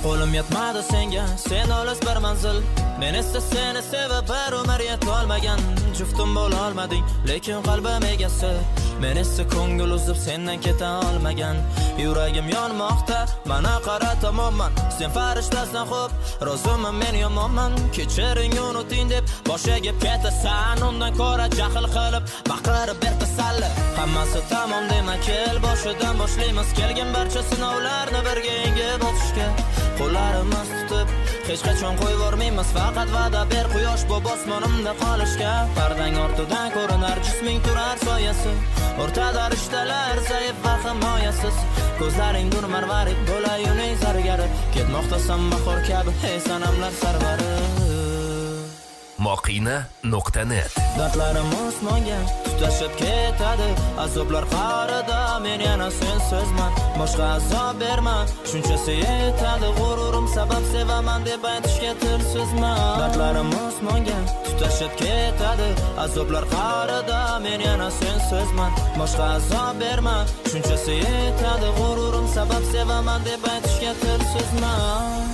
Qo'lim yetmadi senga, sen olis bir manzil. Men esa seni sevib bir umr yetolmagan. Juftim bo'la olmading, lekin qalbim egasi. Men esa ko'ngil uzib sendan keta olmagan. Yuragim yonmoqda, mana qara tomonman. Sen farishtasan xo'p, roziman men yomonman. Kechiring unuting deb bosh egib ketasan. Undan ko'ra jahl qilib, baqirib ber tasalli. Hammasi tamom dema, kel boshidan boshlaymiz. Kelgan barcha sinovlarni birga yengib o'tishga. Qo'llarimiz tutib, hech qachon qo'yvormaymiz. Faqat va'da ber quyosh bu osmonimda qolishga. Pardang ortidan ko'rinar jisming turar soyasi. O'rtada rishtalar zaif va himoyasiz. Ko'zlaring nur marvarid bo'lay uning zargari. Ketmoqdasan bahor kabi, ey sanamlar sarvari. Moqina.net Dardlarim osmonga tutashib ketadi. Azoblar qarida men yana sensizman. Boshqa azob berma, shunchasi yetadi. G'ururim sabab sevaman deb aytishga tilsizman. Dardlarim osmonga tutashib ketadi. Azoblar qarida men yana sensizman. Boshqa azob berma, shunchasi yetadi. G'ururim sabab sevaman deb aytishga tilsizman.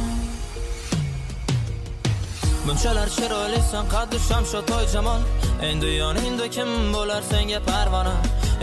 Bunchalar chiroylisan qaddi shamsho toy jamol. Endi yoningda kim bo'lar senga parvona.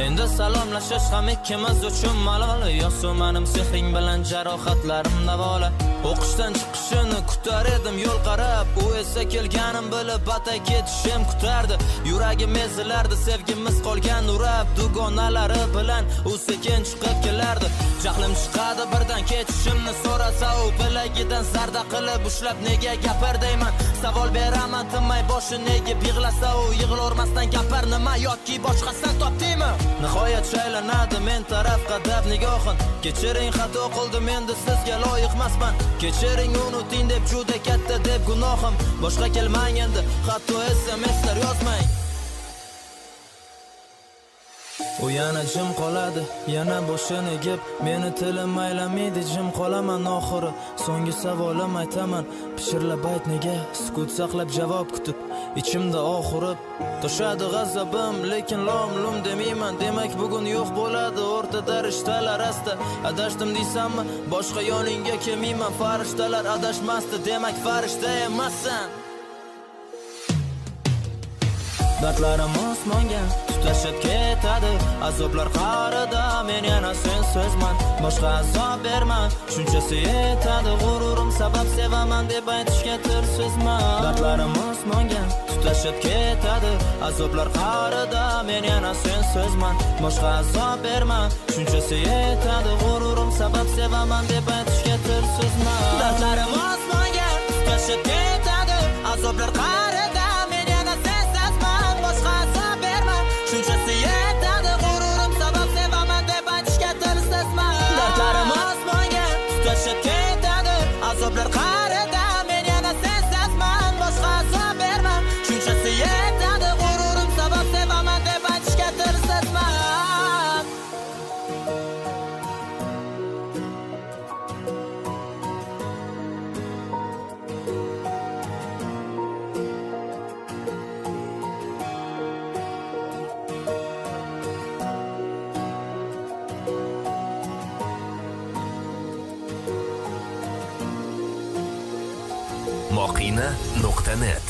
Endi salomlashish ham ikkimiz uchun malol. Yo'sumanim sehring bilan jarohatlarim davola. O'qishdan chiqishini kutar edim yo'l qarab. U esa kelganim bilib batay ketishim kutardi. Yuragim ezilardi, sevgimiz qolgan urab. Dugonalari bilan u sekin chiqib kelardi. Jahlim chiqadi birdan ketishimni so'rasa, u bilagidan zarda qilib ushlab nega gapir deyman. Savol beraman tinmay boshi nega yig'lasa, u yig'lormasdan gapir nima yoki boshqasini topdingmi? Nihoyat shaylanadi men taraf qadab nigohin. Kechiring xato qildim endi sizga loyiqmasman. Kechiring unuting deb juda katta deb gunohim. Boshqa kelmang endi, hatto SMS'lar yozmang. U yana jim qoladi, yana boshini egib, meni tilim aylamaydi, jim qolaman oxiri. So'nggi savolim aytaman, pichirlab ayt nega, sukut saqlab javob kutib, ichimda oxirib toshadi g'azabim, lekin lom-lum demayman. Demak bugun yo'q bo'ladi o'rtada rishtalar asta. Adashdim deysanmi, boshqa yoningga kelmayman. Farishtalar adashmasdi, demak farishta emassan. Dardlarim osmonga tutashib ketadi. Azoblar qarida men yana sensizman. Boshqa azob berma, shunchasi yetadi. G'ururim sabab sevaman deb aytishga tilsizman. Dardlarim osmonga tutashib ketadi. Azoblar qarida men yana sensizman. Boshqa azob berma, shunchasi yetadi. G'ururim sabab sevaman deb aytishga tilsizman. Dardlarim osmonga tutashib ketadi. Azoblar qarida men yana sensizman. Boshqa azob berma, shunchasi yetadi. G'ururim sabab sevaman deb aytishga tilsizman. Dardlarim osmonga tutashib ketadi. Azoblar qarida men yana sensizman. Boshqa azob berma, shunchasi yetadi. G'ururim sabab sevaman deb aytishga tilsizman. Moqina.net